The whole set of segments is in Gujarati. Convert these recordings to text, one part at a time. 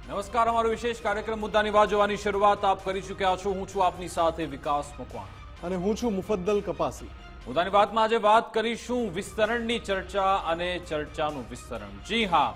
નમસ્કાર, અમારો વિશેષ કાર્યક્રમ મુદ્દાની વાત જોવાની શરૂઆત આપ કરી ચૂક્યા છો। હું છું આપની સાથે વિકાસ મકવાણા અને હું છું મુફદ્દલ કપાસી। મુદ્દાની વાતમાં આજે વાત કરીશું વિસ્તરણની ચર્ચા અને ચર્ચાનું વિસ્તરણ। જી હા,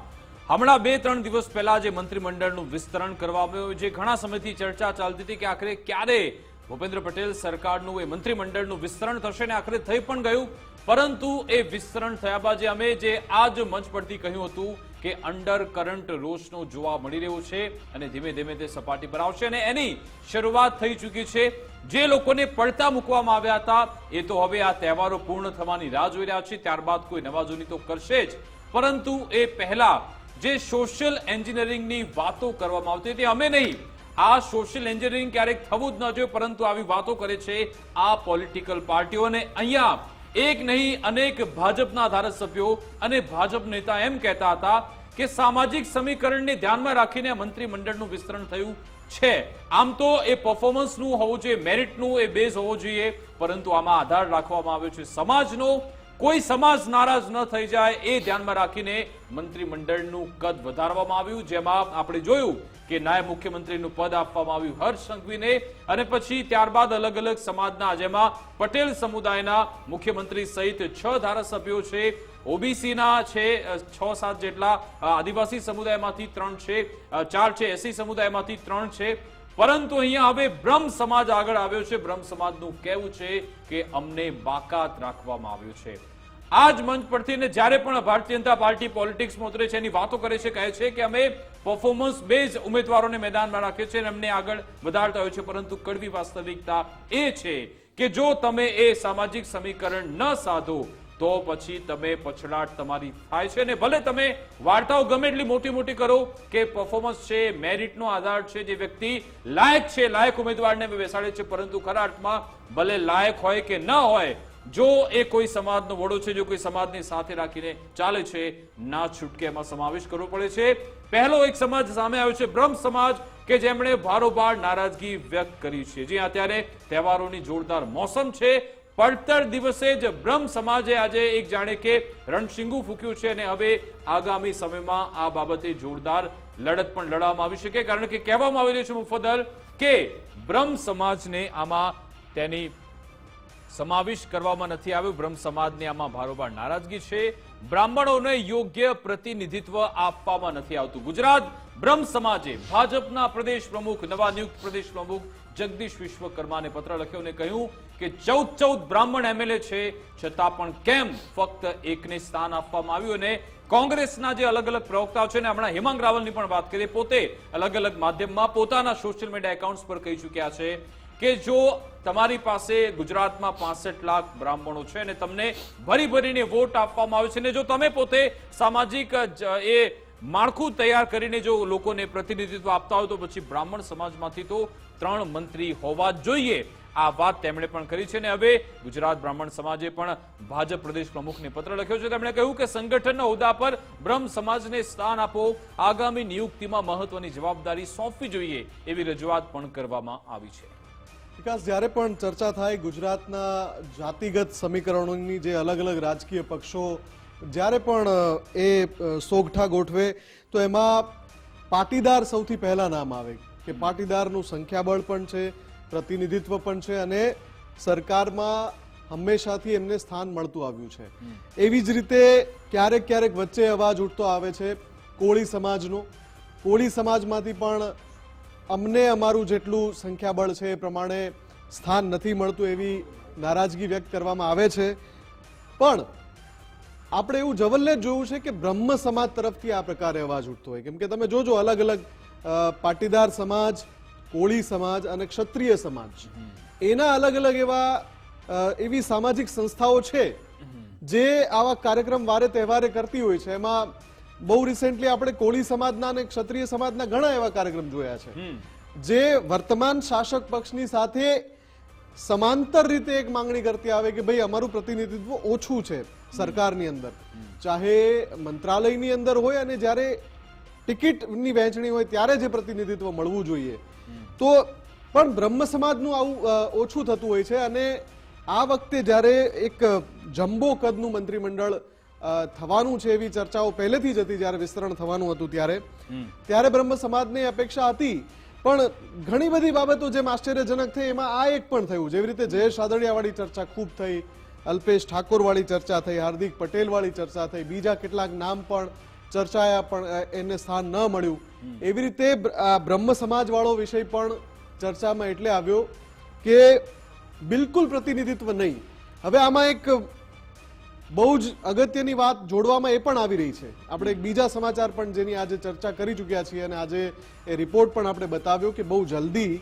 હમણાં 2-3 દિવસ પહેલા જે મંત્રીમંડળનું વિસ્તરણ કરવામાં આવ્યું, જે ઘણા સમયથી ચર્ચા ચાલતી હતી કે આખરે ક્યારે ભૂપેન્દ્ર પટેલ સરકારનું એ મંત્રીમંડળનું વિસ્તરણ થશે ને આખરે થઈ પણ ગયું। પરંતુ એ વિસ્તરણ થયા બાદ અમે જે આજ મંચ પરથી કહ્યું હતું કે અંડર કરંટ રોષનો જોવા મળી રહ્યો છે અને ધીમે ધીમે તે સપાટી પર આવશે અને એની શરૂઆત થઈ ચૂકી છે। જે લોકોને પડતા મૂકવામાં આવ્યા હતા એ તો હવે આ તહેવારો પૂર્ણ થવાની રાહ જોઈ રહ્યા છે, ત્યારબાદ કોઈ નવાજૂની તો કરશે જ, પરંતુ એ પહેલા જે સોશિયલ એન્જિનિયરિંગની વાતો કરવામાં આવતી હતી, અમે નહીં, આ સોશિયલ એન્જિનિયરિંગ ક્યારેક થવું જ ન જોઈએ, પરંતુ આવી વાતો કરે છે આ પોલિટિકલ પાર્ટીઓ। અને અહીંયા એક નહીં અનેક ભાજપના ધારાસભ્યો અને ભાજપ નેતા એમ કહેતા હતા કે સામાજિક સમીકરણને ધ્યાનમાં રાખીને મંત્રીમંડળનું વિસ્તરણ થયું છે। આમ તો એ પરફોર્મન્સનું હોવું જોઈએ, મેરિટનું એ બેઝ હોવો જોઈએ, પરંતુ આમાં આધાર રાખવામાં આવ્યો છે સમાજનો। કોઈ સમાજ નારાજ ન થઈ જાય એ ધ્યાનમાં રાખીને મંત્રીમંડળનું કદ વધારવામાં આવ્યું, જેમાં આપણે જોયું કે નાયબ મુખ્યમંત્રીનું પદ આપવામાં આવ્યું હર્ષ સંઘવીને, અને પછી ત્યારબાદ અલગ અલગ સમાજના, જેમાં પટેલ સમુદાયના મુખ્યમંત્રી સહિત 6 ધારાસભ્યો છે, ઓબીસીના છે 6-7 જેટલા, આદિવાસી સમુદાયમાંથી 3 છે, 4 છે એસસી સમુદાયમાંથી 3 છે, પરંતુ અહીંયા હવે બ્રહ્મ સમાજ આગળ આવ્યો છે। બ્રહ્મ સમાજનું કહેવું છે કે અમને બાકાત રાખવામાં આવ્યું છે। આ જ મંચ પરથી ને જ્યારે પણ ભારતીય જનતા પાર્ટી પોલિટિક્સમાં ઉતરે છે એની વાતો કરે છે, કહે છે કે અમે પરફોર્મન્સ બેઝ ઉમેદવારોને મેદાનમાં રાખીએ છીએ અને અમને આગળ વધારતા હોય છે, પરંતુ કડવી વાસ્તવિકતા એ છે કે જો તમે એ સામાજિક સમીકરણ ન સાધો તો પછી તમે પછડાટ તમારી થાય છે ને ભલે તમે વાર્તાઓ ગમે એટલી મોટી મોટી કરો કે પરફોર્મન્સ છે, મેરિટનો આધાર છે, જે વ્યક્તિ લાયક છે, લાયક ઉમેદવારને બેસાડે છે, પરંતુ ખરા અર્થમાં ભલે લાયક હોય કે ન હોય, જો એ કોઈ સમાજનો વડો છે, જો કોઈ સમાજની સાથે રાખીને ચાલે છે, ના છૂટકે એમાં સમાવેશ કરવો પડે છે। પહેલો એક સમાજ સામે આવ્યો છે બ્રહ્મ સમાજ, કે જેમણે ભારોભાર નારાજગી વ્યક્ત કરી છે। જે અત્યારે તહેવારોની જોરદાર મોસમ છે, પડતર દિવસે જ બ્રહ્મ સમાજે આજે એક જાણે કે રણશીંગુ ફૂક્યું છે અને હવે આગામી સમયમાં આ બાબતે જોરદાર લડત પણ લડવામાં આવી શકે, કારણ કે કહેવામાં આવી રહ્યું છે મુફદ્દલ કે બ્રહ્મ સમાજને આમાં તેની સમાવેશ કરવામાં નથી આવ્યો। બ્રહ્મ સમાજને આમાં ભારોભાર નારાજગી છે, બ્રાહ્મણોને યોગ્ય પ્રતિનિધિત્વ આપવામાં નથી આવતું। ગુજરાત બ્રહ્મ સમાજે ભાજપના પ્રદેશ પ્રમુખ, નવા નિયુક્ત પ્રદેશ પ્રમુખ જગદીશ વિશ્વકર્માને પત્ર લખ્યો અને કહ્યું કે 14 બ્રાહ્મણ એમએલએ છે, છતાં પણ કેમ ફક્ત એકને સ્થાન આપવામાં આવ્યું। અને કોંગ્રેસના જે અલગ અલગ પ્રવક્તાઓ છે ને, હમણાં હેમાંગ રાવલની પણ વાત કરીએ, પોતે અલગ અલગ માધ્યમમાં પોતાના સોશિયલ મીડિયા એકાઉન્ટ્સ પર કહી ચૂક્યા છે કે જો તમારી પાસે ગુજરાતમાં 65 લાખ બ્રાહ્મણો છે અને તમને ભરી ભરીને વોટ આપવામાં આવે છે ને જો તમે પોતે સામાજિક એ માળખું તૈયાર કરીને જો લોકોને પ્રતિનિધિત્વ આપતા હોય તો પછી બ્રાહ્મણ સમાજમાંથી તો 3 મંત્રી હોવા જોઈએ। આ વાત તેમણે પણ કરી છે અને હવે ગુજરાત બ્રાહ્મણ સમાજે પણ ભાજપ પ્રદેશ પ્રમુખને પત્ર લખ્યો છે। તેમણે કહ્યું કે સંગઠનના હોદ્દા પર બ્રહ્મ સમાજને સ્થાન આપો, આગામી નિયુક્તિમાં મહત્વની જવાબદારી સોંપવી જોઈએ, એવી રજૂઆત પણ કરવામાં આવી છે। વિકાસ, જ્યારે પણ ચર્ચા થાય ગુજરાતના જાતિગત સમીકરણોની, જે અલગ અલગ રાજકીય પક્ષો જ્યારે પણ એ સોગઠા ગોઠવે તો એમાં પાટીદાર સૌથી પહેલા નામ આવે કે પાટીદારનું સંખ્યાબળ પણ છે, પ્રતિનિધિત્વ પણ છે અને સરકારમાં હંમેશાથી એમને સ્થાન મળતું આવ્યું છે। એવી જ રીતે ક્યારેક ક્યારેક વચ્ચે અવાજ ઉઠતો આવે છે કોળી સમાજનો। કોળી સમાજમાંથી પણ અમને અમારું જેટલું સંખ્યાબળ છે એ પ્રમાણે સ્થાન નથી મળતું, એવી નારાજગી વ્યક્ત કરવામાં આવે છે। પણ આપણે એવું જવલ્લે જોયું છે કે બ્રહ્મ સમાજ તરફથી આ પ્રકારે અવાજ ઉઠતો હોય, કેમ કે તમે જોજો અલગ અલગ પાટીદાર સમાજ, કોળી સમાજ અને ક્ષત્રિય સમાજ, એના અલગ અલગ એવી સામાજિક સંસ્થાઓ છે જે આવા કાર્યક્રમ વારે તહેવારે કરતી હોય છે। એમાં બહુ રિસેન્ટલી આપણે કોળી સમાજના અને ક્ષત્રિય સમાજના ઘણા એવા કાર્યક્રમ જોયા છે જે વર્તમાન શાસક પક્ષની સાથે સમાંતર રીતે એક માંગણી કરતી આવે કે ભાઈ અમારું પ્રતિનિધિત્વ ઓછું છે સરકારની અંદર, ચાહે મંત્રાલયની અંદર હોય અને જ્યારે ટિકિટની વહેંચણી હોય ત્યારે જે પ્રતિનિધિત્વ મળવું જોઈએ, તો પણ બ્રહ્મ સમાજનું આવું ઓછું થતું હોય છે। અને આ વખતે જ્યારે એક જમ્બો કદનું મંત્રીમંડળ થવાનું છે એવી ચર્ચાઓ પહેલેથી જ હતી જ્યારે વિસ્તરણ થવાનું હતું ત્યારે બ્રહ્મ સમાજની અપેક્ષા હતી, પણ ઘણી બધી બાબતો જેમ આશ્ચર્યજનક થઈ એમાં આ એક પણ થયું. જેવી રીતે જયેશ રાદડિયા વાળી ચર્ચા ખૂબ થઈ, અલ્પેશ ઠાકોર વાળી ચર્ચા થઈ, હાર્દિક પટેલ વાળી ચર્ચા થઈ, બીજા કેટલાક નામ પણ ચર્ચાયા પણ એને સ્થાન ન મળ્યું. એવી રીતે બ્રહ્મ સમાજ વાળો વિષય પણ ચર્ચામાં એટલે આવ્યો કે બિલકુલ પ્રતિનિધિત્વ નહીં. હવે આમાં એક બહુ જ અગત્યની વાત જોડવામાં એ પણ આવી રહી છે. આપણે એક બીજા સમાચાર પણ જેની આજે ચર્ચા કરી ચૂક્યા છીએ અને આજે એ રિપોર્ટ પણ આપણે બતાવ્યો કે બહુ જલ્દી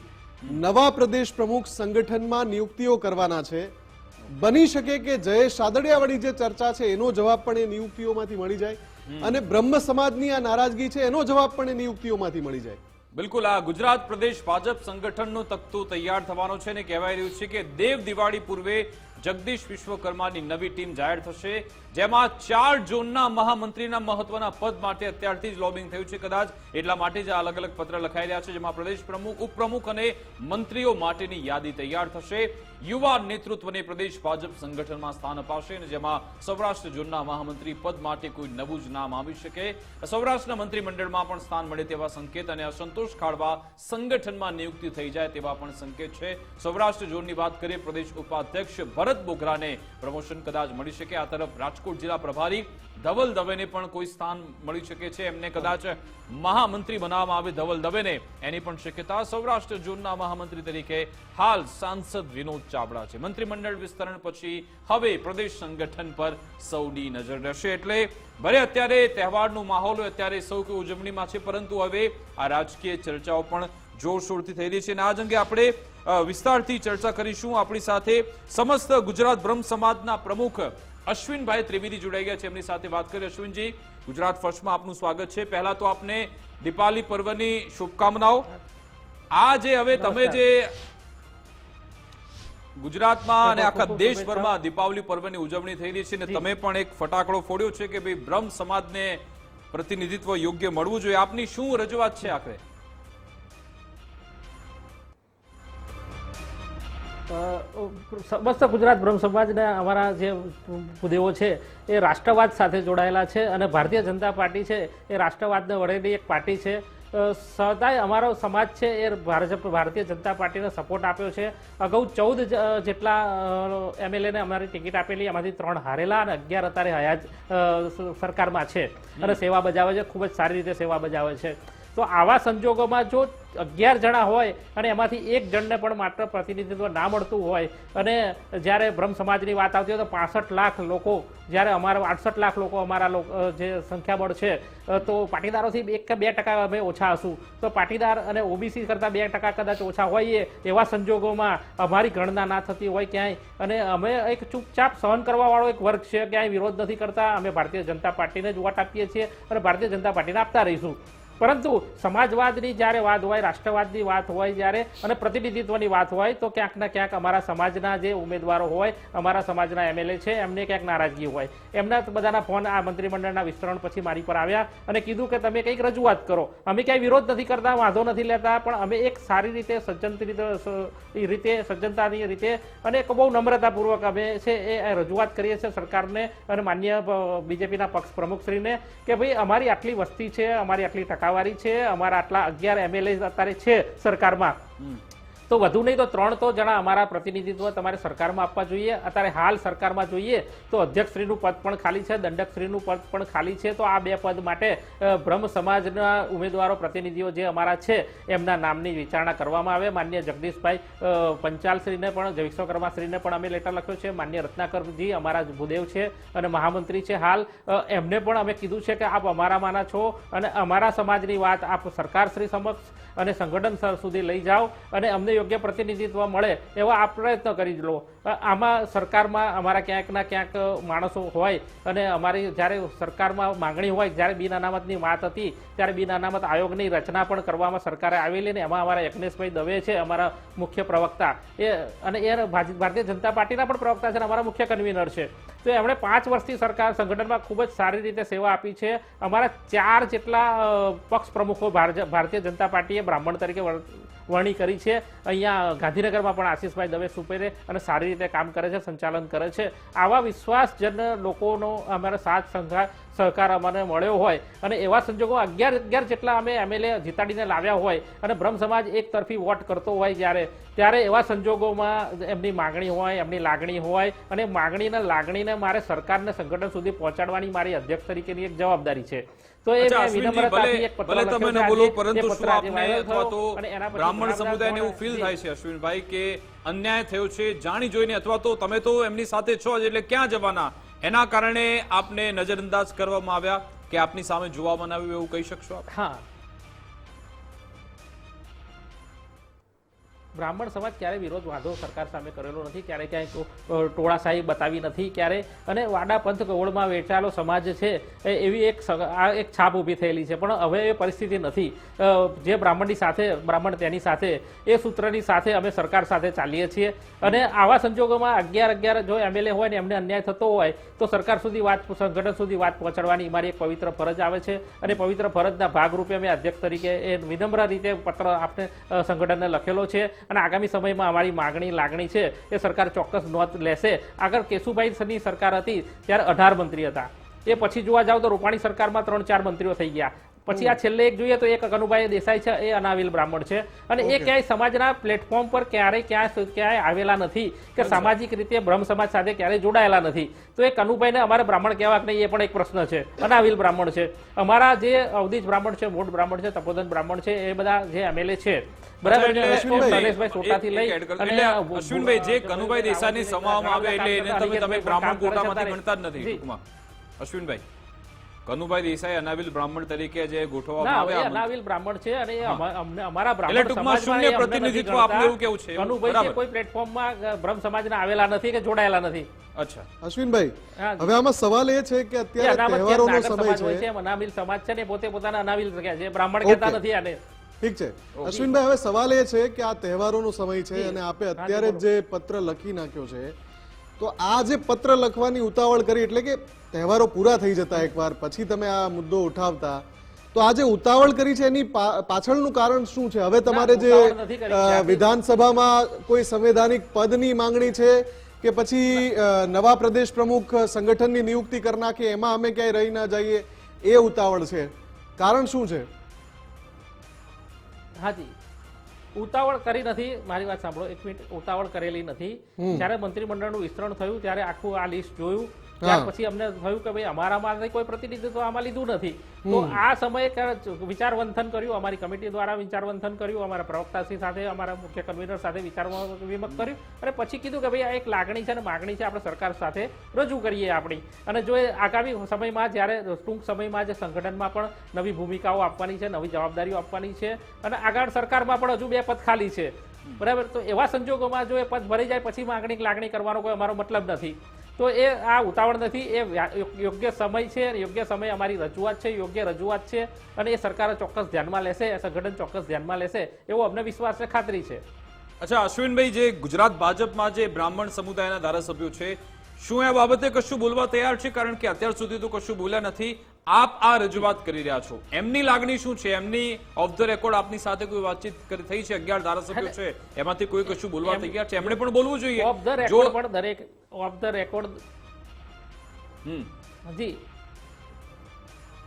નવા પ્રદેશ પ્રમુખ સંગઠનમાં નિયુક્તિઓ કરવાના છે. બની શકે કે જયેશ રાદડિયા વાળી જે ચર્ચા છે એનો જવાબ પણ એ નિયુક્તિઓમાંથી મળી જાય અને બ્રહ્મ સમાજની આ નારાજગી છે એનો જવાબ પણ એ નિયુક્તિઓમાંથી મળી જાય. બિલકુલ, આ ગુજરાત પ્રદેશ ભાજપ સંગઠનનું તખ્તું તૈયાર થવાનો છે ને કહેવાય રહ્યું છે કે દેવ દિવાળી પૂર્વે જગદીશ વિશ્વકર્માની નવી ટીમ જાહેર થશે, જેમાં 4 ઝોનના મહામંત્રીના મહત્વના પદ માટે અત્યારથી જ લોબિંગ થયું છે. કદાચ એટલા માટે જ અલગ અલગ પત્ર લખાઈ રહ્યા છે, જેમાં પ્રદેશ પ્રમુખ, ઉપપ્રમુખ અને મંત્રીઓ માટેની યાદી તૈયાર થશે. યુવા નેતૃત્વને પ્રદેશ ભાજપ સંગઠનમાં સ્થાન અપાશે અને જેમાં સૌરાષ્ટ્ર ઝોનના મહામંત્રી પદ માટે કોઈ નવું જ નામ આવી શકે. સૌરાષ્ટ્રના મંત્રીમંડળમાં પણ સ્થાન મળે તેવા સંકેત અને અસંતોષ ખાળવા સંગઠનમાં નિયુક્તિ થઈ જાય તેવા પણ સંકેત છે. સૌરાષ્ટ્ર ઝોનની વાત કરીએ, પ્રદેશ ઉપાધ્યક્ષ ભરત બોગરાને પ્રમોશન કદાચ મળી શકે. આ તરફ રાજકોટ જિલ્લા પ્રભારી ધવલ દવેને પણ કોઈ સ્થાન મળી શકે છે, એમને કદાચ મહામંત્રી બનાવવામાં આવે ધવલ દવેને, એની પણ શક્યતા. સૌરાષ્ટ્ર ઝોનના મહામંત્રી તરીકે હાલ સાંસદ વિનોદ ચાવડા છે. મંત્રીમંડળ વિસ્તરણ પછી હવે પ્રદેશ સંગઠન પર સૌની નજર રહેશે. એટલે ભલે અત્યારે તહેવારનો માહોલ હોય, અત્યારે સૌ કોઈ ઉજવણીમાં છે, પરંતુ હવે આ રાજકીય ચર્ચાઓ પણ જોરશોરથી થઈ રહી છે અને આ જ અંગે આપણે વિસ્તારથી ચર્ચા કરીશું. આપણી સાથે સમસ્ત ગુજરાત બ્રહ્મ સમાજના પ્રમુખ અશ્વિનભાઈ ત્રિવેદી જોડાઈ ગયા છે, એમની સાથે વાત કરી. અશ્વિનજી, ગુજરાત ફર્સ્ટમાં આપનું સ્વાગત છે. પહેલા તો આપને દીપાવલી પર્વની શુભકામનાઓ. આ જે હવે તમે જે ગુજરાતમાં અને આખા દેશભરમાં દીપાવલી પર્વની ઉજવણી થઈ રહી છે ને તમે પણ એક ફટાકડો ફોડ્યો છે કે ભાઈ બ્રહ્મ સમાજને પ્રતિનિધિત્વ યોગ્ય મળવું જોઈએ, આપની શું રજૂઆત છે આખરે? સમસ્ત ગુજરાત બ્રહ્મ સમાજના અમારા જે ભૂદેવો છે એ રાષ્ટ્રવાદ સાથે જોડાયેલા છે અને ભારતીય જનતા પાર્ટી છે એ રાષ્ટ્રવાદને વળેલી એક પાર્ટી છે. સદાય અમારો સમાજ છે એ ભારતીય જનતા પાર્ટીને સપોર્ટ આપ્યો છે. અગાઉ 14 જેટલા એમએલએને અમારી ટિકિટ આપેલી, એમાંથી 3 હારેલા અને 11 અત્યારે હયાત સરકારમાં છે અને સેવા બજાવે છે, ખૂબ જ સારી રીતે સેવા બજાવે છે. તો આવા સંજોગોમાં જો 11 જણા હોય અને એમાંથી એક જણને પણ માત્ર પ્રતિનિધિત્વ ના મળતું હોય અને જ્યારે બ્રહ્મ સમાજની વાત આવતી હોય તો 65 લાખ લોકો, જ્યારે અમારા 68 લાખ લોકો અમારા જે સંખ્યાબળ છે, તો પાટીદારોથી 1 કે 2% અમે ઓછા હશું, તો પાટીદાર અને ઓબીસી કરતાં 2% કદાચ ઓછા હોઈએ એવા સંજોગોમાં અમારી ગણના ના થતી હોય ક્યાંય અને અમે એક ચૂપચાપ સહન કરવાવાળો એક વર્ગ છે, ક્યાંય વિરોધ નથી કરતા. અમે ભારતીય જનતા પાર્ટીને જ વોટ આપીએ છીએ અને ભારતીય જનતા પાર્ટીને આપતા રહીશું. પરંતુ સમાજવાદની જ્યારે વાત હોય, રાષ્ટ્રવાદની વાત હોય જ્યારે અને પ્રતિનિધિત્વની વાત હોય તો ક્યાંક ને ક્યાંક અમારા સમાજના જે ઉમેદવારો હોય, અમારા સમાજના એમએલએ છે, એમને ક્યાંક નારાજગી હોય. એમના બધાના ફોન આ મંત્રીમંડળના વિસ્તરણ પછી મારી પર આવ્યા અને કીધું કે તમે કંઈક રજૂઆત કરો. અમે ક્યાંય વિરોધ નથી કરતા, વાંધો નથી લેતા, પણ અમે એક સારી રીતે સજ્જનતાની રીતે અને એક બહુ નમ્રતાપૂર્વક અમે છે એ રજૂઆત કરીએ છીએ સરકારને અને માન્ય બીજેપીના પક્ષ પ્રમુખશ્રીને કે ભાઈ અમારી આટલી વસ્તી છે, અમારી આટલી ટકાવારી છે, અમારા આટલા 11 એમએલએ અત્યારે છે સરકારમાં, તો વધુ નહીં તો 3 તો જણા અમારા પ્રતિનિધિત્વ તમારે સરકારમાં આપવા જોઈએ. અત્યારે હાલ સરકારમાં જોઈએ તો અધ્યક્ષશ્રીનું પદ પણ ખાલી છે, દંડકશ્રીનું પદ પણ ખાલી છે. તો આ 2 પદ માટે બ્રહ્મ સમાજના ઉમેદવારો પ્રતિનિધિઓ જે અમારા છે એમના નામની વિચારણા કરવામાં આવે. માન્ય જગદીશભાઈ પંચાલશ્રીને પણ, વિશ્વકર્માશ્રીને પણ અમે લેટર લખ્યો છે. માન્ય રત્નાકરજી અમારા ભૂદેવ છે અને મહામંત્રી છે હાલ, એમને પણ અમે કીધું છે કે આપ અમારામાંના છો અને અમારા સમાજની વાત આપ સરકારશ્રી સમક્ષ અને સંગઠન સુધી લઈ જાઓ અને અમને યોગ્ય પ્રતિનિધિત્વ મળે એવા આપ પ્રયત્ન કરી લો. આમાં સરકારમાં અમારા ક્યાંક ના ક્યાંક માણસો હોય અને અમારી જ્યારે સરકારમાં માંગણી હોય, જ્યારે બિન અનામતની વાત હતી ત્યારે બિન અનામત આયોગની રચના પણ કરવામાં સરકારે આવેલી ને એમાં અમારા યજ્ઞેશભાઈ દવે છે અમારા મુખ્ય પ્રવક્તા, અને એ ભારતીય જનતા પાર્ટીના પણ પ્રવક્તા છે અને અમારા મુખ્ય કન્વીનર છે. તો એમણે 5 વર્ષથી સરકાર સંગઠનમાં ખૂબ જ સારી રીતે સેવા આપી છે. અમારા 4 જેટલા પક્ષ પ્રમુખો ભારતીય જનતા પાર્ટીએ બ્રાહ્મણ તરીકે વરણી કરી છે. અહીંયા ગાંધીનગરમાં પણ આશીષભાઈ દવે સુપેરે અને સારી રીતે કામ કરે છે, સંચાલન કરે છે. આવા વિશ્વાસજન લોકોનો અમારા સાથ સહકાર અમને મળ્યો હોય અને એવા સંજોગો 11 જેટલા અમે એમએલએ જીતાડીને લાવ્યા હોય અને બ્રહ્મ સમાજ એક તરફી વોટ કરતો હોય ત્યારે એવા સંજોગોમાં એમની માગણી હોય, એમની લાગણી હોય અને માગણીને લાગણીને મારે સરકારને સંગઠન સુધી પહોંચાડવાની મારી અધ્યક્ષ તરીકેની એક જવાબદારી છે. તો એ અચ્છા, મેં અશ્વિનજી, વિનમ્રતાથી એક પત્ર ભલે લખ્યો તમે છે ન બોલો, આજે. પરંતુ એ શું પત્ર આજે આપને viral અથવા થયો તો અને એના પછી બ્રાહ્મણ નામના સમુદાયને એવું ફીલ થાય છે અશ્વિનભાઈ કે અન્યાય થયો છે જાણી જોઈને, અથવા તો તમે તો એમની સાથે છો જ એટલે ક્યાં જવાના, એના કારણે આપને નજરઅંદાજ કરવામાં આવ્યા કે આપની સામે જોવામાં આવ્યું, એવું કહી શકશો આપ? હા, બ્રાહ્મણ સમાજ ક્યારે વિરોધ વાંધો સરકાર સામે કરેલો નથી, ક્યારે ક્યાંય ટોળાશાહી બતાવી નથી ક્યારે. અને વાડા પંથ ગોળમાં વેચાયેલો સમાજ છે એવી એક છાપ ઊભી થયેલી છે. પણ હવે એ પરિસ્થિતિ નથી. જે બ્રાહ્મણની સાથે બ્રાહ્મણ તેની સાથે એ સૂત્રની સાથે અમે સરકાર સાથે ચાલીએ છીએ. અને આવા સંજોગોમાં 11 જો એમએલએ હોય ને એમને અન્યાય થતો હોય તો સરકાર સુધી સંગઠન સુધી વાત પહોંચાડવાની મારી એક પવિત્ર ફરજ આવે છે. અને પવિત્ર ફરજના ભાગરૂપે અમે અધ્યક્ષ તરીકે એ વિનમ્ર રીતે પત્ર આપને સંગઠનને લખેલો છે. અને આગામી સમયમાં અમારી માગણી લાગણી છે એ સરકાર ચોક્કસ નોંધ લેશે. આગળ કેશુભાઈની સરકાર હતી ત્યારે 18 મંત્રી હતા. એ પછી જોવા જાવ તો રૂપાણી સરકારમાં 3-4 મંત્રીઓ થઈ ગયા. પછી આ છેલ્લે એક જોઈએ તો એક કનુભાઈ દેસાઈ છે, એ અનાવિલ બ્રાહ્મણ છે અને એ ક્યાંય સમાજના પ્લેટફોર્મ પર ક્યાંય આવેલા નથી કે સામાજિક રીતે બ્રહ્મ સમાજ સાથે ક્યારેય જોડાયેલા નથી. તો એ કનુભાઈને અમારે બ્રાહ્મણ કહેવા કે નહીં એ પણ એક પ્રશ્ન છે. અનાવિલ બ્રાહ્મણ છે. અમારા જે અવધીજ બ્રાહ્મણ છે, મોટ બ્રાહ્મણ છે, તપોધન બ્રાહ્મણ છે, એ બધા જે એમએલએ છે બરાબર. અશ્વિનભાઈ, જે કનુભાઈ દેસાઈની સમાવવામાં આવે એટલે તમે બ્રાહ્મણ કોટામાંથી ગણતા જ નથી ટૂંકમાં. અશ્વિનભાઈ, કનુભાઈ દેસાઈ અનાવિલ બ્રાહ્મણ તરીકે જે ગોઠવવામાં આવ્યા, અનાવિલ બ્રાહ્મણ છે અને અમારા એટલે બ્રાહ્મણ ટૂંકમાં શૂન્ય પ્રતિનિધિત્વ આપને એવું કેવું છે? કનુભાઈ કોઈ પ્લેટફોર્મમાં બ્રહ્મ સમાજના આવેલા નથી કે જોડાયેલા નથી. અચ્છા અશ્વિનભાઈ, હવે આમાં સવાલ એ છે કે અત્યારે તહેવારોનો સમય છે. અનાવિલ સમાજ છે ને પોતે પોતાના અનાવિલ કહે છે, બ્રાહ્મણ કહેતા નથી આને. ઠીક છે અશ્વિનભાઈ, હવે સવાલ એ છે કે આ તહેવારોનો સમય છે અને આપે અત્યારે જે પત્ર લખી નાખ્યો છે, તો આ જે પત્ર લખવાની ઉતાવળ કરી એટલે કે તહેવારો પૂરા થઈ જતા એકવાર પછી તમે આ મુદ્દો ઉઠાવતા, તો આ જે ઉતાવળ કરી છે એની પાછળનું કારણ શું છે? હવે તમારે જે વિધાનસભામાં કોઈ સંવૈધાનિક પદની માંગણી છે કે પછી નવા પ્રદેશ પ્રમુખ સંગઠનની નિયુક્તિ કરી નાખે એમાં અમે ક્યાંય રહી ના જઈએ, એ ઉતાવળ છે? કારણ શું છે? હાજી, ઉતાવળ કરી નથી. મારી વાત સાંભળો એક મિનિટ. ઉતાવળ કરેલી નથી. જ્યારે મંત્રીમંડળનું વિસ્તરણ થયું ત્યારે આખું આ લિસ્ટ જોયું, ત્યાર પછી અમને થયું કે ભાઈ અમારામાં કોઈ પ્રતિનિધિત્વ આમાં લીધું નથી. તો આ સમયે વિચાર મંથન કર્યું, અમારી કમિટી દ્વારા વિચાર મંથન કર્યું, અમારા પ્રવક્તાશ્રી સાથે, અમારા મુખ્ય કન્વીનર સાથે વિચાર વિમર્શ કર્યું અને પછી કીધું કે ભાઈ આ એક લાગણી છે અને માગણી છે, આપણે સરકાર સાથે રજૂ કરીએ આપણી. અને જો આગામી સમયમાં જ્યારે ટૂંક સમયમાં જે સંગઠનમાં પણ નવી ભૂમિકાઓ આપવાની છે, નવી જવાબદારીઓ આપવાની છે અને આગળ સરકારમાં પણ હજુ 2 પદ ખાલી છે બરાબર. તો એવા સંજોગોમાં જો એ પદ ભરી જાય પછી માગણી લાગણી કરવાનો કોઈ અમારો મતલબ નથી. તો એ આ ઉતાવળ નથી, એ યોગ્ય સમય છે. યોગ્ય સમય અમારી રજૂઆત છે, યોગ્ય રજૂઆત છે અને એ સરકાર ચોક્કસ ધ્યાનમાં લેશે, સંગઠન ચોક્કસ ધ્યાનમાં લેશે એવો અમને વિશ્વાસ છે, ખાતરી છે. અચ્છા અશ્વિનભાઈ, જે ગુજરાત ભાજપમાં જે બ્રાહ્મણ સમુદાયના ધારાસભ્યો છે, શું આ બાબતે કશું બોલવા તૈયાર છે? કારણ કે અત્યાર સુધી તો કશું બોલ્યા નથી. આપ આ રજૂઆત કરી રહ્યા છો, એમની લાગણી શું છે? એમની ઓફ ધ રેકોર્ડ આપની સાથે કોઈ વાતચીત થઈ છે? 11 ધારાસભ્યો છે એમાંથી કોઈ કશું બોલવા તૈયાર છે? એમણે પણ બોલવું જોઈએ. ઓફ ધ રેકોર્ડ પણ દરેક ઓફ ધ રેકોર્ડ જી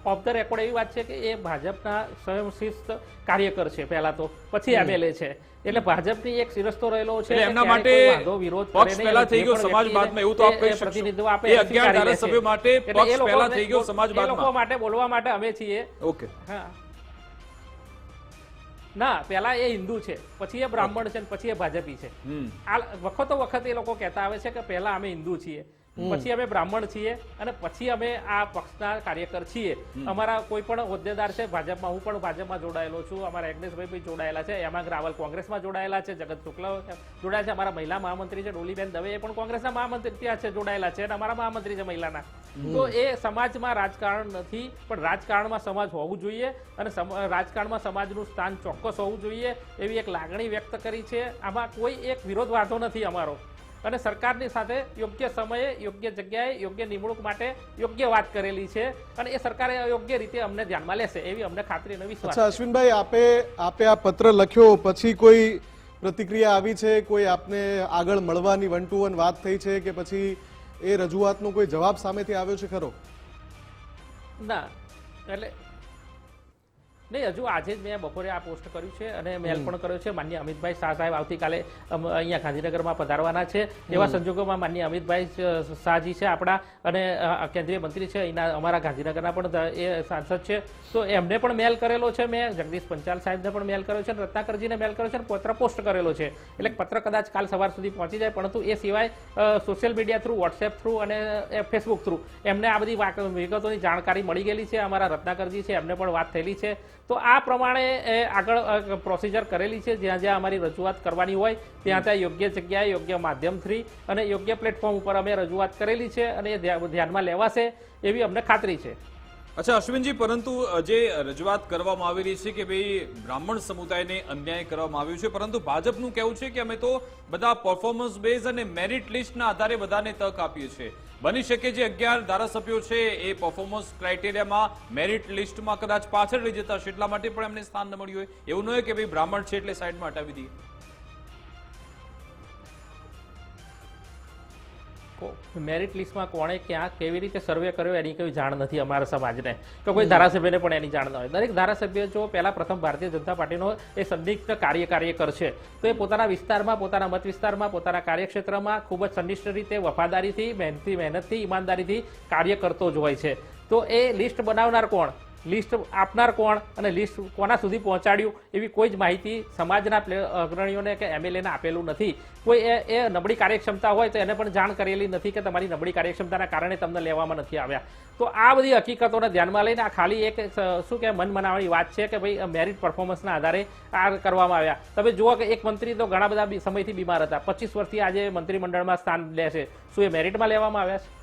ઓફ ધ રેકોર્ડ એવી વાત છે કે એ ભાજપના સ્વયંશિસ્ત કાર્યકર છે પહેલા તો, પછી એમએલએ છે. એટલે ભાજપની એક શિરસ્તો રહેલો છે. એમના માટે પક્ષ પહેલા થઈ ગયો, સમાજવાદમાં એવું તો આપ કહી શકશો. એ 11 ધારાસભ્યો માટે પક્ષ પહેલા થઈ ગયો, સમાજવાદમાં. લોકો માટે બોલવા માટે અમે છીએ. ઓકે, હા ના, પહેલા એ હિન્દુ છે, પછી એ બ્રાહ્મણ છે, પછી એ ભાજપી છે. આ વખતો વખત એ લોકો કહેતા આવે છે કે પહેલા અમે હિન્દુ છીએ, પછી અમે બ્રાહ્મણ છીએ અને પછી અમે આ પક્ષના કાર્યકર છીએ. અમારા કોઈ પણ હોદ્દેદાર છે ભાજપમાં, હું પણ ભાજપમાં જોડાયેલો છું, અમારા એગ્નેશભાઈ જોડાયેલા છે, હેમાંગ રાવલ કોંગ્રેસમાં જોડાયેલા છે, જગત શુક્લા જોડાયા છે, અમારા મહિલા મહામંત્રી છે ડોલીબેન દવે, એ પણ કોંગ્રેસના મહામંત્રી ત્યાં છે જોડાયેલા છે અને અમારા મહામંત્રી છે મહિલાના. તો એ સમાજમાં રાજકારણ નથી, પણ રાજકારણમાં સમાજ હોવું જોઈએ અને રાજકારણમાં સમાજનું સ્થાન ચોક્કસ હોવું જોઈએ એવી એક લાગણી વ્યક્ત કરી છે. આમાં કોઈ એક વિરોધ વાંધો નથી અમારો. અને સરકારની સાથે યોગ્ય સમયે યોગ્ય જગ્યાએ યોગ્ય નિમણૂક માટે યોગ્ય વાત કરેલી છે અને એ સરકારે યોગ્ય રીતે અમને ધ્યાનમાં લેશે એવી અમને ખાતરી અને વિશ્વાસ અચ્છા અશ્વિનભાઈ, આપે આ પત્ર લખ્યો પછી કોઈ પ્રતિક્રિયા આવી છે? કોઈ આપને આગળ મળવાની 1-to-1 વાત થઈ છે કે પછી એ રજૂઆતનો કોઈ જવાબ સામેથી આવ્યો છે ખરો? ના, એટલે નહીં, હજુ આજે જ મેં બપોરે આ પોસ્ટ કર્યું છે અને મેલ પણ કર્યો છે. માન્ય અમિતભાઈ શાહ સાહેબ આવતીકાલે અહીંયા ગાંધીનગરમાં પધારવાના છે. એવા સંજોગોમાં માન્ય અમિતભાઈ શાહજી છે આપણા અને કેન્દ્રીય મંત્રી છે અહીંના, અમારા ગાંધીનગરના પણ એ સાંસદ છે, તો એમને પણ મેલ કરેલો છે. મેં જગદીશ પંચાલ સાહેબને પણ મેલ કર્યો છે અને રત્નાકરજીને મેલ કર્યો છે અને પત્ર પોસ્ટ કરેલો છે. એટલે પત્ર કદાચ કાલ સવાર સુધી પહોંચી જાય, પરંતુ એ સિવાય social media through, WhatsApp through અને ફેસબુક થ્રુ એમને આ બધી વિગતોની જાણકારી મળી ગયેલી છે. અમારા રત્નાકરજી છે એમને પણ વાત થયેલી છે. તો આ પ્રમાણે આગળ પ્રોસિજર કરેલી છે. જ્યાં જ્યાં અમારી રજૂઆત કરવાની હોય ત્યાં ત્યાં યોગ્ય જગ્યાએ યોગ્ય માધ્યમથી અને યોગ્ય પ્લેટફોર્મ ઉપર અમે રજૂઆત કરેલી છે અને એ ધ્યાનમાં લેવાશે એવી અમને ખાતરી છે. અચ્છા અશ્વિનજી, પરંતુ જે રજૂઆત કરવામાં આવેલી છે કે ભાઈ બ્રાહ્મણ સમુદાયને અન્યાય કરવામાં આવ્યું છે, પરંતુ ભાજપનું કહેવું છે કે અમે તો બધા પરફોર્મન્સ બેઝ અને મેરિટ લિસ્ટના આધારે બધાને તક આપીએ છીએ. બની શકે જે 11 ધારાસભ્યો છે એ પરફોર્મન્સ ક્રાઇટેરિયામાં મેરિટ લિસ્ટમાં કદાચ પાછળ રહી જતા હશે, એટલા માટે પણ એમને સ્થાન ન મળ્યું હોય. એવું ન હોય કે ભાઈ બ્રાહ્મણ છે એટલે સાઈડમાં હટાવી દઈએ. મેરિટ લિસ્ટમાં કોણે ક્યાં કેવી રીતે સર્વે કર્યો એની કોઈ જાણ નથી અમારા સમાજને, તો કોઈ ધારાસભ્યને પણ એની જાણ ન હોય. દરેક ધારાસભ્ય જો પહેલા પ્રથમ ભારતીય જનતા પાર્ટીનો એ સંદિગ્ધ કાર્યકર છે, તો એ પોતાના વિસ્તારમાં, પોતાના મત વિસ્તારમાં, પોતાના કાર્યક્ષેત્રમાં ખૂબ જ સંનિષ્ઠ રીતે, વફાદારીથી, મહેનતથી, ઈમાનદારીથી કાર્ય કરતો જ હોય છે. તો એ લિસ્ટ બનાવનાર કોણ, લિસ્ટ આપનાર કોણ અને લિસ્ટ કોના સુધી પહોંચાડ્યું એવી કોઈ જ માહિતી સમાજના અગ્રણીઓને કે એમએલએને આપેલું નથી. કોઈ એ નબળી કાર્યક્ષમતા હોય તો એને પણ જાણ કરેલી નથી કે તમારી નબળી કાર્યક્ષમતાના કારણે તમને લેવામાં નથી આવ્યા. તો આ બધી હકીકતોને ધ્યાનમાં લઈને આ ખાલી એક શું કે મન મનાવવાની વાત છે કે ભાઈ મેરિટ પરફોર્મન્સના આધારે આ કરવામાં આવ્યા. તમે જુઓ કે એક મંત્રી તો ઘણા બધા સમયથી બીમાર હતા, 25 વર્ષથી આજે મંત્રીમંડળમાં સ્થાન લે છે. શું એ મેરિટમાં લેવામાં આવ્યા છે?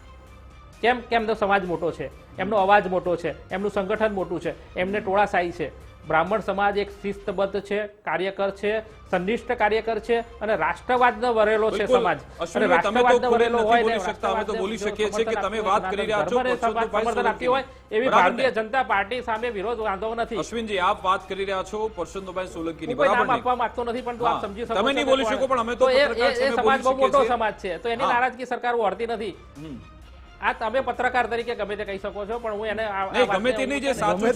કેમ તો સમાજ મોટો છે, એમનો અવાજ મોટો છે, એમનું સંગઠન મોટું છે, એમને ટોળાશાહી છે. બ્રાહ્મણ સમાજ એક શિસ્તબદ્ધ છે, કાર્યકર છે, સંનિષ્ઠ કાર્યકર છે અને રાષ્ટ્રવાદનો વરેલો છે સમાજ. અને રાષ્ટ્રવાદનો વરેલો હોય ને અમે તો બોલી શકીએ છીએ કે તમે વાત કરી રહ્યા છો સમર્થન આપતી હોય એવી ભારતીય જનતા પાર્ટી સામે વિરોધ વાંધો નથી. અશ્વિનજી, આપ વાત કરી રહ્યા છો પરસોત્તમભાઈ સોલંકીની, કોઈ નામ બરાબર આપવા માંગતો નથી, પણ આપ સમજી શકો છો. તમે નહીં બોલી શકો, પણ અમે તો એ સમાજ બહુ મોટો સમાજ છે, તો એની નારાજગી સરકાર ઓળતી નથી. આ તમે પત્રકાર તરીકે ગમે તે કહી શકો છો, પણ હું એને ગમે તેની જે સાચું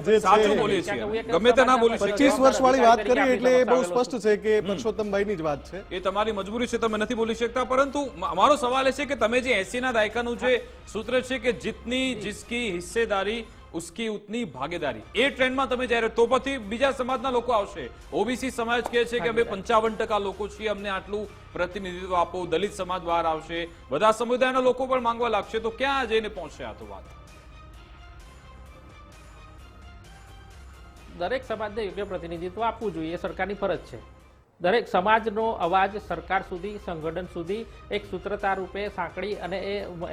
છે સાચું બોલીએ છીએ, ગમે તે ના બોલી શકીએ. 25 વર્ષ વાળી વાત કરી એટલે એ બહુ સ્પષ્ટ છે કે પરસોત્તમભાઈની જ વાત છે. એ તમારી મજબૂરી છે, તમે નથી બોલી શકતા. પરંતુ અમારો સવાલ એ છે કે તમે જે 80 ના દાયકાનું જે સૂત્ર છે કે જીતની જિસકી હિસ્સેદારી ઉસકી ઉતની ભાગીદારી, એ ટ્રેન્ડમાં તમે જ્યારે, તો પછી બીજા સમાજના લોકો આવશે. ઓબીસી સમાજ કહે છે કે અમે 55% લોકો છીએ, અમને આટલું પ્રતિનિધિત્વ આપો. દલિત સમાજ બહાર આવશે, બધા સમુદાયના લોકો પણ માંગવા લાગશે. તો ક્યાં જઈને પહોંચશે આ તો વાત? દરેક સમાજને યોગ્ય પ્રતિનિધિત્વ આપવું જોઈએ, એ સરકારની ફરજ છે. દરેક સમાજનો અવાજ સરકાર સુધી, સંગઠન સુધી એક સૂત્રતા રૂપે સાંકળી અને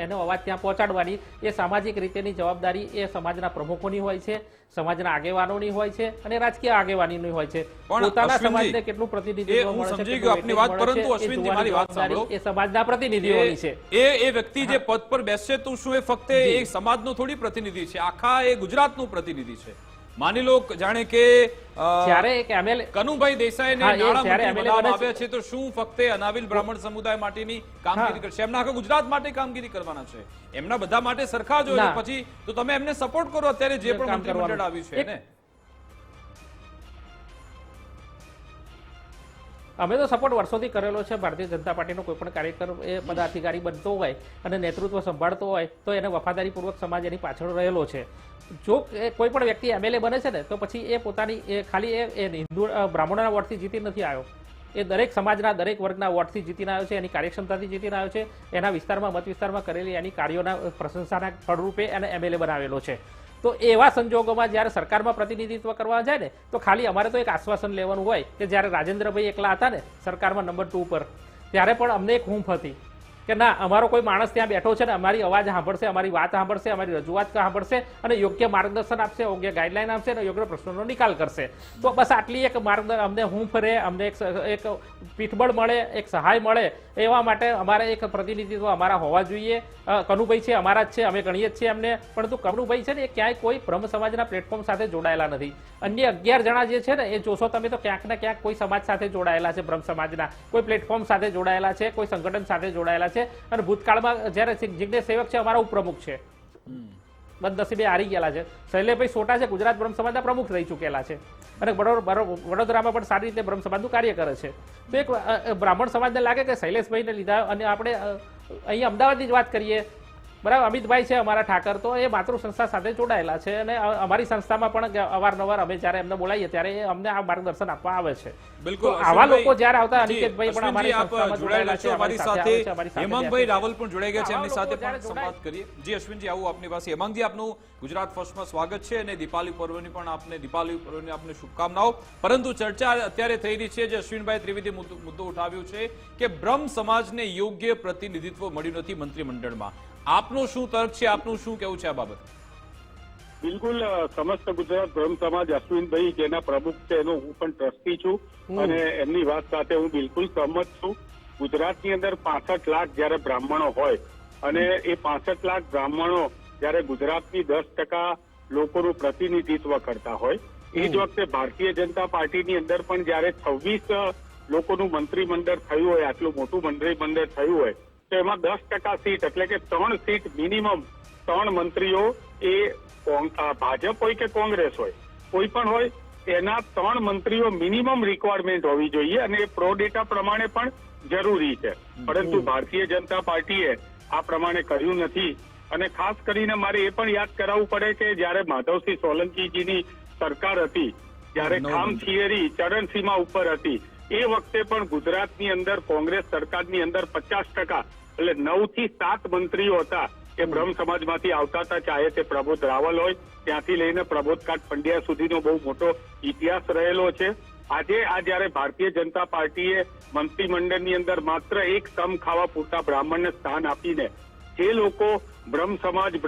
એનો અવાજ ત્યાં પહોંચાડવાની એ સામાજિક રીતેની જવાબદારી એ સમાજના પ્રમુખોની હોય છે, સમાજના આગેવાનોની હોય છે અને રાજકીય આગેવાનીની હોય છે. પોતાના સમાજને કેટલું પ્રતિનિધિત્વ મળે છે આપની વાત, પરંતુ અશ્વિનજી મારી વાત સાંભળો, એ સમાજના પ્રતિનિધિઓની છે. એ વ્યક્તિ જે પદ પર બેસશે તો શું એ ફક્ત એક સમાજનો થોડી પ્રતિનિધિ છે, આખા એ ગુજરાતનું પ્રતિનિધિ છે. માની લો જાણે કે જ્યારે એક એમએલએ કનુભાઈ દેસાઈને નાણામંત્રી બનાવવામાં આવ્યા છે, તો શું ફક્ત અનાવિલ બ્રાહ્મણ સમુદાય માટેની કામગીરી કરશે? એમના આખા ગુજરાત માટે કામગીરી કરવાના છે, એમના બધા માટે સરખા જ હોય. પછી તો તમે એમને સપોર્ટ કરો અત્યારે જે પણ મંત્રીમંડળ આવ્યું છે ને. અમે તો સપોર્ટ વર્ષોથી કરેલો છે. ભારતીય જનતા પાર્ટીનો કોઈ પણ કાર્યકર એ પદાધિકારી બનતો હોય અને નેતૃત્વ સંભાળતો હોય તો એને વફાદારીપૂર્વક સમાજ એની પાછળ રહેલો છે. જો કોઈ પણ વ્યક્તિ એમએલએ બને છે ને તો પછી એ પોતાની ખાલી એ હિન્દુ બ્રાહ્મણોના વોટથી જીતી નથી આવ્યો, એ દરેક સમાજના દરેક વર્ગના વોટથી જીતીને આવ્યો છે, એની કાર્યક્ષમતાથી જીતીને આવ્યો છે. એના વિસ્તારમાં, મત વિસ્તારમાં કરેલી એની કાર્યોના પ્રશંસાના ફળરૂપે એને એમએલએ બનાવેલો છે. તો એવા સંજોગોમાં જ્યારે સરકારમાં પ્રતિનિધિત્વ કરવા જાય ને તો ખાલી અમારે તો એક આશ્વાસન લેવાનું હોય કે જ્યારે રાજેન્દ્રભાઈ એકલા હતા ને સરકારમાં નંબર 2 પર, ત્યારે પણ અમને એક હૂંફ હતી કે ના અમારો કોઈ માણસ ત્યાં બેઠો છે ને અમારી અવાજ સાંભળશે, અમારી વાત સાંભળશે, અમારી રજૂઆત સાંભળશે અને યોગ્ય માર્ગદર્શન આપશે, યોગ્ય ગાઈડલાઈન આપશે અને યોગ્ય પ્રશ્નોનો નિકાલ કરશે. તો બસ આટલી એક માર્ગદર્શન અમને હૂંફ રહે, અમને એક પીઠબળ મળે, એક સહાય મળે, એવા માટે અમારે એક પ્રતિનિધિત્વ અમારા હોવા જોઈએ. કનુભાઈ છે અમારા જ છે, અમે ગણીએ જ છીએ એમને, પરંતુ કનુભાઈ છે ને એ ક્યાંય કોઈ બ્રહ્મ સમાજના પ્લેટફોર્મ સાથે જોડાયેલા નથી. અન્ય 11 જણા જે છે ને એ જોશો તમે તો ક્યાંક ને ક્યાંક કોઈ સમાજ સાથે જોડાયેલા છે, બ્રહ્મ સમાજના કોઈ પ્લેટફોર્મ સાથે જોડાયેલા છે, કોઈ સંગઠન સાથે જોડાયેલા છે. અને ભૂતકાળમાં જ્યારે જિજ્ઞેશ સેવક છે અમારા ઉપપ્રમુખ છે, બદનસીબે હારી ગયેલા છે. શૈલેષભાઈ સોટા છે ગુજરાત બ્રહ્મ સમાજના પ્રમુખ રહી ચૂકેલા છે અને વડોદરામાં પણ સારી રીતે બ્રહ્મ સમાજનું કાર્ય કરે છે. તો એક બ્રાહ્મણ સમાજને લાગે કે શૈલેષભાઈને લીધા, અને આપણે અહીંયા અમદાવાદની જ વાત કરીએ, બરાબર, અમિતભાઈ છે અમારા ઠાકર, તો એ માતૃ સંસ્થા સાથે જોડાયેલા છે અને અમારી સંસ્થામાં પણ અવારનવાર અમે જ્યારે એમને બોલાવીએ ત્યારે અમને આ માર્ગદર્શન આપવા આવે છે. બિલકુલ, આવા લોકો જ્યારે આવતા, અનિકેતભાઈ પણ અમારી આપ સંસ્થામાં જોડાયેલા છો, અમારી સાથે સાથે હેમાંગભાઈ રાવલ પણ જોડાઈ ગયા છે, એમની સાથે આવા લોકો પણ સંવાદ કરીએ. જી અશ્વિનજી, આવું આપની પાસે. હેમાંગજી, આપનું ગુજરાત ફર્સ્ટમાં સ્વાગત છે અને દીપાવલી પર્વની પણ આપને શુભકામનાઓ. પરંતુ ચર્ચા અત્યારે થઈ રહી છે, જે અશ્વિનભાઈ ત્રિવેદી મુદ્દો ઉઠાવ્યો છે કે બ્રહ્મ સમાજને યોગ્ય પ્રતિનિધિત્વ મળ્યું નથી મંત્રીમંડળમાં. આપનો શું તર્ક છે, આપનું શું કહેવું છે આ બાબત? બિલકુલ, સમસ્ત ગુજરાત બ્રહ્મ સમાજ, અશ્વિનભાઈ જેના પ્રમુખ છે એનો હું પણ ટ્રસ્ટી છું અને એમની વાત સાથે હું બિલકુલ સહમત છું. ગુજરાતની અંદર 65 લાખ જયારે બ્રાહ્મણો હોય અને એ 65 લાખ બ્રાહ્મણો જયારે ગુજરાતની 10% લોકોનું પ્રતિનિધિત્વ કરતા હોય, એ જ વખતે ભારતીય જનતા પાર્ટીની અંદર પણ જયારે 26 લોકોનું મંત્રીમંડળ થયું હોય, આટલું મોટું મંત્રીમંડળ થયું હોય, તો એમાં 10% સીટ એટલે કે 3 સીટ મિનિમમ 3 મંત્રીઓ એ ભાજપ હોય કે કોંગ્રેસ હોય, કોઈ પણ હોય, એના 3 મંત્રીઓ મિનિમમ રિક્વાયરમેન્ટ હોવી જોઈએ અને એ પ્રો ડેટા પ્રમાણે પણ જરૂરી છે. પરંતુ ભારતીય જનતા પાર્ટીએ આ પ્રમાણે કર્યું નથી. અને ખાસ કરીને મારે એ પણ યાદ કરાવવું પડે કે જયારે માધવસિંહ સોલંકીજીની સરકાર હતી, જયારે ખામ થિયરી ચરણસીમા ઉપર હતી, એ વખતે પણ ગુજરાતની અંદર કોંગ્રેસ સરકારની અંદર 50% એટલે 9 થી 7 મંત્રીઓ હતા એ બ્રહ્મ સમાજમાંથી આવતા હતા. ચાહે તે પ્રબોધ રાવલ હોય, ત્યાંથી લઈને પ્રબોધકાંત પંડ્યા સુધીનો બહુ મોટો ઇતિહાસ રહેલો છે. આજે આ જયારે ભારતીય જનતા પાર્ટીએ મંત્રીમંડળની અંદર માત્ર એક સમ ખાવા પૂરતા બ્રાહ્મણને સ્થાન આપીને જે લોકો બ્રહ્મ સમાજ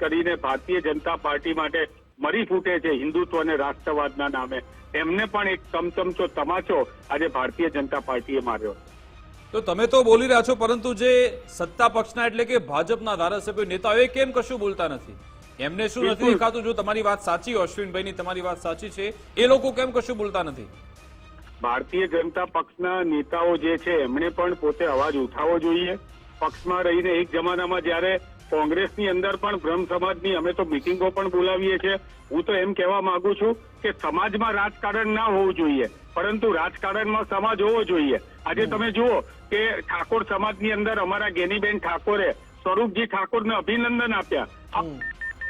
કરીને ભારતીય જનતા પાર્ટી માટે મરી ફૂટે છે હિન્દુત્વ અને રાષ્ટ્રવાદના નામે, એમને પણ એક ચમચમચો તમાચો આજે ભારતીય જનતા પાર્ટીએ માર્યો. તો તમે તો બોલી રહ્યા છો, પરંતુ જે સત્તા પક્ષના એટલે કે ભાજપના ધારાસભ્યો, નેતાઓ કેમ કશું બોલતા નથી? એમને શું નથી દેખાતું? જો તમારી વાત સાચી હોય, અશ્વિનભાઈની તમારી વાત સાચી છે, એ લોકો કેમ કશું બોલતા નથી? ભારતીય જનતા પક્ષના નેતાઓ જે છે એમણે પણ પોતે અવાજ ઉઠાવવો જોઈએ. પક્ષમાં રહીને એક જમાનામાં જયારે કોંગ્રેસની અંદર પણ બ્રહ્મ સમાજની અમે તો મિટિંગો પણ બોલાવીએ છીએ. હું તો એમ કહેવા માંગુ છું કે સમાજમાં રાજકારણ ના હોવું જોઈએ, પરંતુ રાજકારણમાં સમાજ હોવો જોઈએ. આજે તમે જુઓ કે ઠાકોર સમાજની અંદર અમારા ગેનીબેન ઠાકોરે સ્વરૂપજી ઠાકોરને અભિનંદન આપ્યા,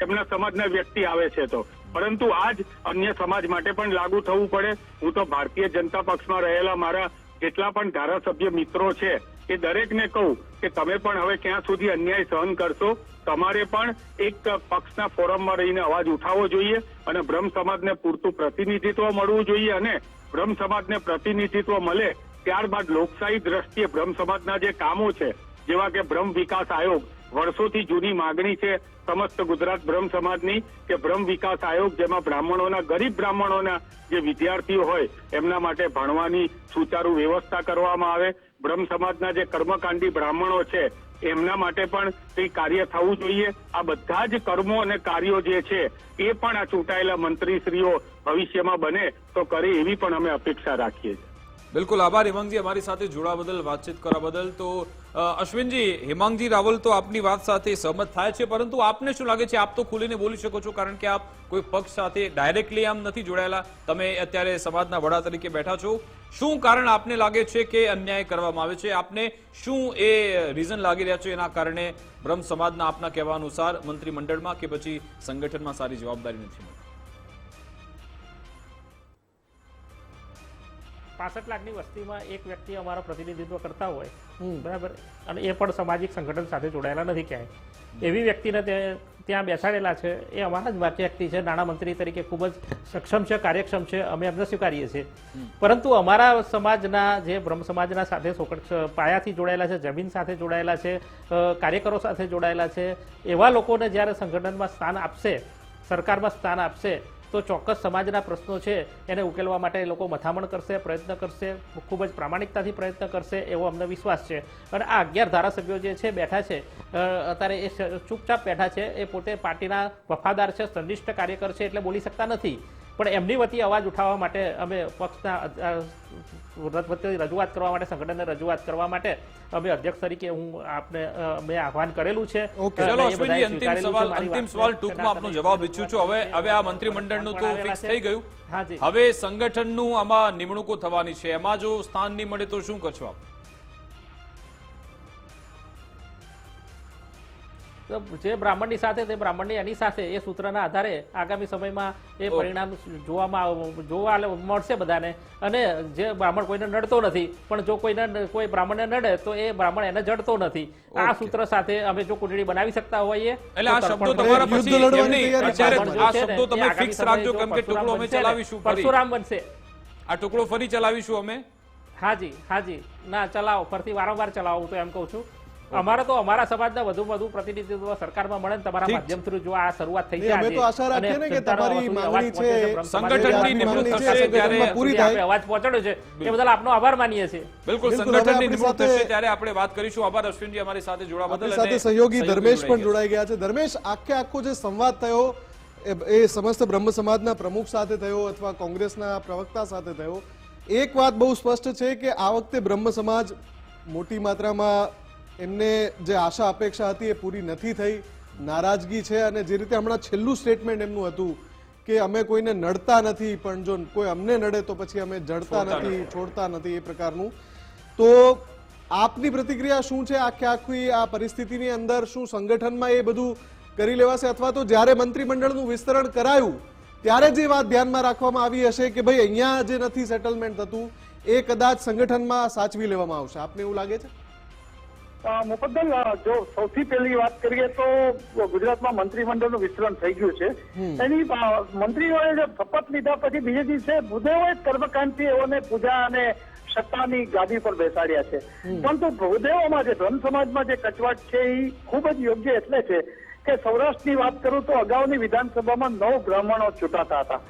એમના સમાજના વ્યક્તિ આવે છે તો, પરંતુ આજ અન્ય સમાજ માટે પણ લાગુ થવું પડે. હું તો ભારતીય જનતા પક્ષમાં રહેલા મારા જેટલા પણ ધારાસભ્ય મિત્રો છે એ દરેકને કહું કે તમે પણ હવે ક્યાં સુધી અન્યાય સહન કરશો? તમારે પણ એક પક્ષના ફોરમમાં રહીને અવાજ ઉઠાવવો જોઈએ અને બ્રહ્મ સમાજને પૂરતું પ્રતિનિધિત્વ મળવું જોઈએ. અને બ્રહ્મ સમાજને પ્રતિનિધિત્વ મળે ત્યારબાદ લોકશાહી દ્રષ્ટિએ બ્રહ્મ સમાજના જે કામો છે, જેવા કે બ્રહ્મ વિકાસ આયોગ, વર્ષોથી જૂની માગણી છે સમસ્ત ગુજરાત બ્રહ્મ સમાજની કે બ્રહ્મ વિકાસ આયોગ, જેમાં બ્રાહ્મણોના, ગરીબ બ્રાહ્મણોના જે વિદ્યાર્થીઓ હોય એમના માટે ભણવાની સુચારુ વ્યવસ્થા કરવામાં આવે. બ્રહ્મ સમાજના જે કર્મકાંડી બ્રાહ્મણો છે એમના માટે પણ કંઈ કાર્ય થવું જોઈએ. આ બધા જ કર્મો અને કાર્યો જે છે એ પણ આ ચૂંટાયેલા મંત્રીશ્રીઓ ભવિષ્યમાં બને તો કરે એવી પણ અમે અપેક્ષા રાખીએ છીએ. બિલકુલ, આભાર હેમાંગજી, અમારી સાથે જોડાવા બદલ, વાતચીત કરવા બદલ. તો અશ્વિનજી, હેમાંગજી રાવલ તો આપની વાત સાથે સહમત થાય છે, પરંતુ આપને શું લાગે છે? આપ તો ખુલીને બોલી શકો છો, કારણ કે આપ કોઈ પક્ષ સાથે ડાયરેક્ટલી આમ નથી જોડાયેલા. તમે અત્યારે સમાજના વડા તરીકે બેઠા છો. શું કારણ આપને લાગે છે કે અન્યાય કરવામાં આવે છે? આપને શું એ રીઝન લાગી રહ્યા છે એના કારણે બ્રહ્મ સમાજના આપના કહેવા અનુસાર મંત્રીમંડળમાં કે પછી સંગઠનમાં સારી જવાબદારી નથી મળતી? 65 લાખની વસ્તીમાં એક વ્યક્તિ અમારો પ્રતિનિધિત્વ કરતા હોય, બરાબર, અને એ પણ સામાજિક સંગઠન સાથે જોડાયેલા નથી ક્યાંય, એવી વ્યક્તિને ત્યાં બેસાડેલા છે. એ અમારા જ વ્યક્તિ છે, નાણામંત્રી તરીકે ખૂબ જ સક્ષમ છે, કાર્યક્ષમ છે, અમે એમને સ્વીકારીએ છીએ. પરંતુ અમારા સમાજના જે બ્રહ્મ સમાજના સાથે પાયાથી જોડાયેલા છે, જમીન સાથે જોડાયેલા છે, કાર્યકરો સાથે જોડાયેલા છે, એવા લોકોને જ્યારે સંગઠનમાં સ્થાન આપશે, સરકારમાં સ્થાન આપશે, તો ચોક્કસ સમાજના પ્રશ્નો છે એને ઉકેલવા માટે એ લોકો મથામણ કરશે, પ્રયત્ન કરશે, ખૂબ જ પ્રામાણિકતાથી પ્રયત્ન કરશે એવો અમને વિશ્વાસ છે. અને આ 11 ધારાસભ્યો જે છે બેઠા છે અત્યારે, એ ચૂપચાપ બેઠા છે, એ પોતે પાર્ટીના વફાદાર છે, સંનિષ્ઠ કાર્યકર છે, એટલે બોલી શકતા નથી. પણ એમની વતી અવાજ ઉઠાવવા માટે અમે પક્ષના રજૂઆત કરવા માટે, સંગઠનને રજૂઆત કરવા માટે અમે અધ્યક્ષ તરીકે મેં આહવાન કરેલું છે. ચલો અશ્વિનજી, અંતિમ સવાલ ટૂંકમાં આપનો જવાબ ઈચ્છું છું. હવે આ મંત્રીમંડળનું તો ફિક્સ થઈ ગયું, હવે સંગઠનનું આમાં નિમણૂકો થવાની છે, એમાં જો સ્થાન નહીં મળે તો શું કરશો આપ? જે બ્રાહ્મણની સાથે તે બ્રાહ્મણની એની સાથે, એ સૂત્રના આધારે આગામી સમયમાં એ પરિણામ જોવા મળશે બધાને. અને જે બ્રાહ્મણ કોઈને નડતો નથી, પણ જો કોઈ બ્રાહ્મણને નડે તો એ બ્રાહ્મણ એને જડતો નથી. આ સૂત્ર સાથે અમે જો કુંડળી બનાવી શકતા હોઈએ, એટલે આ શબ્દો તમારા પછી અત્યારે આ શબ્દો તમે ફિક્સ રાખજો, કેમ કે ટુકડો અમે ચલાવીશું, પરશુરામ બનશે. આ ટુકડો ફરી ચલાવીશું અમે. હાજી, ના ચલાવો, ફરીથી વારંવાર ચલાવો, હું તો એમ કહું છું. અમારા સમાજના વધુ પ્રતિનિધિત્વ સરકારમાં મળે, તમારા માધ્યમ થ્રુ જો આ શરૂઆત થઈ છે, અમે તો આશા રાખીએ ને કે તમારી માંગણી છે, સંગઠનની નિમણૂક થશે ત્યારે પૂરી થાય, અવાજ પહોંચાડ્યો છે એ બદલ આપનો આભાર માનીએ છીએ. બિલકુલ, સંગઠનની નિમણૂક થશે ત્યારે આપણે વાત કરીશું. આભાર અશ્વિનજી અમારી સાથે જોડાવા બદલ. સાથે સહયોગી ધર્મેશ પણ જોડાઈ ગયા છે. ધર્મેશ, આખો જે સંવાદ થયો એ સમસ્ત બ્રહ્મ સમાજના પ્રમુખ સાથે થયો અથવા કોંગ્રેસના પ્રવક્તા સાથે થયો, એક વાત બહુ સ્પષ્ટ છે કે આ વખતે બ્રહ્મ સમાજ મોટી માત્રામાં એમને જે આશા અપેક્ષા હતી એ પૂરી નથી થઈ, નારાજગી છે. અને જે રીતે હમણાં છેલ્લું સ્ટેટમેન્ટ એમનું હતું કે અમે કોઈને નડતા નથી, પણ જો કોઈ અમને નડે તો પછી અમે જડતા નથી, છોડતા નથી, એ પ્રકારનું. તો આપની પ્રતિક્રિયા શું છે આખી આ પરિસ્થિતિની અંદર? શું સંગઠનમાં એ બધું કરી લેવાશે, અથવા તો જ્યારે મંત્રીમંડળનું વિસ્તરણ કરાયું ત્યારે જે વાત ધ્યાનમાં રાખવામાં આવી હશે કે ભાઈ અહીંયા જે નથી સેટલમેન્ટ થતું એ કદાચ સંગઠનમાં સાચવી લેવામાં આવશે, આપને એવું લાગે છે? મુફદ્દલ, જો સૌથી પહેલી વાત કરીએ તો ગુજરાતમાં મંત્રીમંડળનું વિસ્તરણ થઈ ગયું છે. એની મંત્રીઓએ શપથ લીધા પછી બીજે દિવસે ભૂદેવોએ કર્મકાંડથી એઓને પૂજા અને સત્તાની ગાદી પર બેસાડ્યા છે. પરંતુ ભૂદેવોમાં જે બ્રહ્મ સમાજમાં જે કચવાટ છે એ ખૂબ જ યોગ્ય એટલે છે કે સૌરાષ્ટ્રની વાત કરું તો અગાઉની વિધાનસભામાં 9 બ્રાહ્મણો ચૂંટાતા હતા,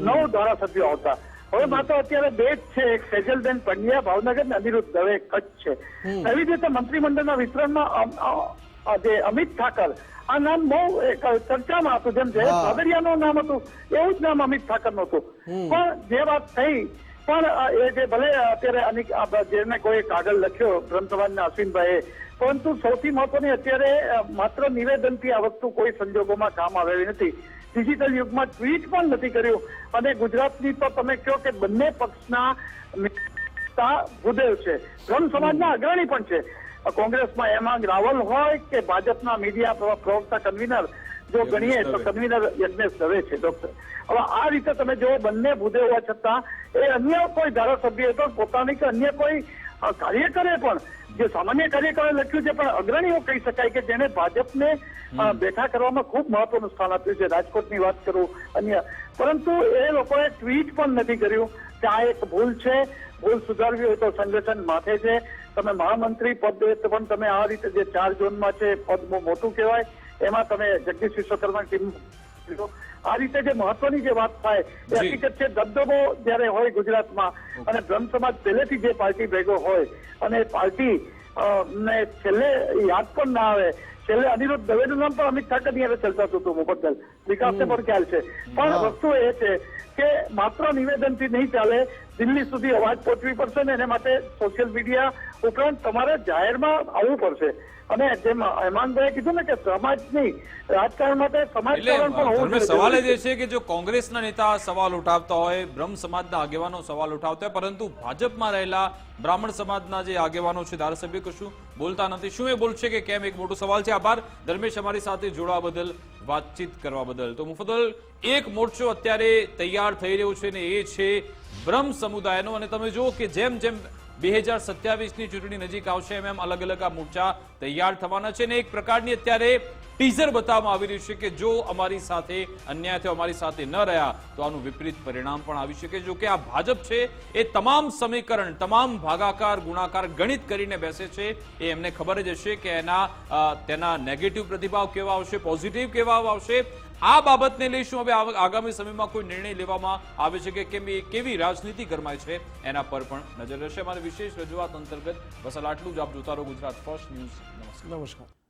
9 ધારાસભ્યો આવતા. હવે માત્ર અત્યારે 2 જ છે, એક સેજલબેન પંડ્યા ભાવનગર ને અનિરુદ્ધ દવે કચ્છ છે. એવી રીતે મંત્રીમંડળના વિસ્તરણમાં જે અમિત ઠાકર, આ નામ બહુ ચર્ચામાં હતું, જેમ જયેશ ભાદરિયાનું નામ હતું એવું જ નામ અમિત ઠાકરનું હતું. પણ જે વાત થઈ, પણ એ જે ભલે અત્યારે જેને કોઈ કાગળ લખ્યો બ્રહ્મ સમાજના અશ્વિનભાઈએ, પરંતુ સૌથી મહત્વની અત્યારે માત્ર નિવેદનથી આ વસ્તુ કોઈ સંજોગોમાં કામ આવેલી નથી. ડિજિટલ યુગમાં ટ્વીટ પણ નથી કર્યું. અને ગુજરાતની તો તમે કહો કે બંને પક્ષના ભૂદેવ છે, બ્રહ્મ સમાજના અગ્રણી પણ છે. કોંગ્રેસમાં હેમાંગ રાવલ હોય કે ભાજપના મીડિયા પ્રવક્તા કન્વીનર જો ગણીએ તો કન્વીનર યજ્ઞેશ દવે છે, ડોક્ટર. હવે આ રીતે તમે જો બંને ભૂદેવ હોવા છતાં એ અન્ય કોઈ ધારાસભ્ય તો પોતાની કે અન્ય કોઈ કાર્યકરે પણ, જે સામાન્ય કાર્યકરે લખ્યું છે પણ અગ્રણીઓ કહી શકાય કે જેને ભાજપને બેઠા કરવામાં ખૂબ મહત્વનું સ્થાન આપ્યું છે, રાજકોટની વાત કરું અન્ય, પરંતુ એ લોકોએ ટ્વીટ પણ નથી કર્યું કે આ એક ભૂલ છે, ભૂલ સુધારવી હોય તો સંગઠન માથે છે. તમે મહામંત્રી પદ પણ તમે આ રીતે જે 4 ઝોનમાં છે પદ બહુ મોટું કહેવાય, એમાં તમે જગદીશ વિશ્વકર્માની ટીમ આ રીતે જે મહત્વની જે વાત થાય એ હકીકત છે. દબદબો જયારે હોય ગુજરાતમાં અને બ્રહ્મ સમાજ પહેલેથી જે પાર્ટી ભેગો હોય અને પાર્ટી ને છેલ્લે યાદ પણ ના આવે, છેલ્લે અનિરુદ્ધ દવેનું નામ પણ અમિત ઠાકરની હવે ચર્ચાતું હતું મુફદ્દલ, વિકાસને પણ ખ્યાલ છે. પણ વસ્તુ એ છે કે માત્ર નિવેદનથી નહીં ચાલે, દિલ્હી સુધી અવાજ પહોંચવી પડશે ને એને માટે સોશિયલ મીડિયા ઉપરાંત તમારે જાહેરમાં આવવું પડશે. અને જેમ હેમાંગભાઈએ કીધું ને કે સમાજની રાજકારણ માટે સમાજકારણ પણ હોવું જોઈએ. સવાલ એ છે કે જો કોંગ્રેસના નેતા સવાલ ઉઠાવતા હોય, બ્રહ્મ સમાજના આગેવાનો સવાલ ઉઠાવતા હોય, પરંતુ ભાજપમાં રહેલા બ્રાહ્મણ સમાજના જે આગેવાનો છે, ધારાસભ્ય, કશું બોલતા નથી. શું એ બોલશે કે કેમ, એક મોટો સવાલ છે. આભાર ધર્મેશ અમારી સાથે જોડાવા બદલ, વાતચીત કરવા બદલ. તો મુફદ્દલ, એક મોરચો અત્યારે તૈયાર થઈ રહ્યો છે ને એ છે બ્રહ્મ સમુદાયનો. અને તમે જુઓ કે જેમ જેમ 2027ની ચૂંટણી નજીક આવશે એમ અલગ અલગ આ મોરચા તૈયાર થવાના છે ને એક પ્રકારની અત્યારે ટીઝર બતાવવામાં આવી રહ્યું છે કે જો અમારી સાથે અન્યાય થયો, અમારી સાથે ન રહ્યા તો આનું વિપરીત પરિણામ પણ આવી શકે. જો કે આ ભાજપ છે એ તમામ સમીકરણ, તમામ ભાગાકાર ગુણાકાર ગણિત કરીને બેસે છે. એ એમને ખબર જ હશે કે તેના નેગેટિવ પ્રતિભાવ કેવા આવશે, પોઝિટિવ કેવા આવશે. આ બાબતને લઈ શું હવે આગામી સમયમાં કોઈ નિર્ણય લેવામાં આવે છે કે કેમ, કેવી રાજનીતિ ગરમાય છે એના પર પણ નજર રહેશે. અમારી વિશેષ રજૂઆત અંતર્ગત બસ આટલું જ. આપ જોતા રહો ગુજરાત ફર્સ્ટ ન્યૂઝ. નમસ્કાર.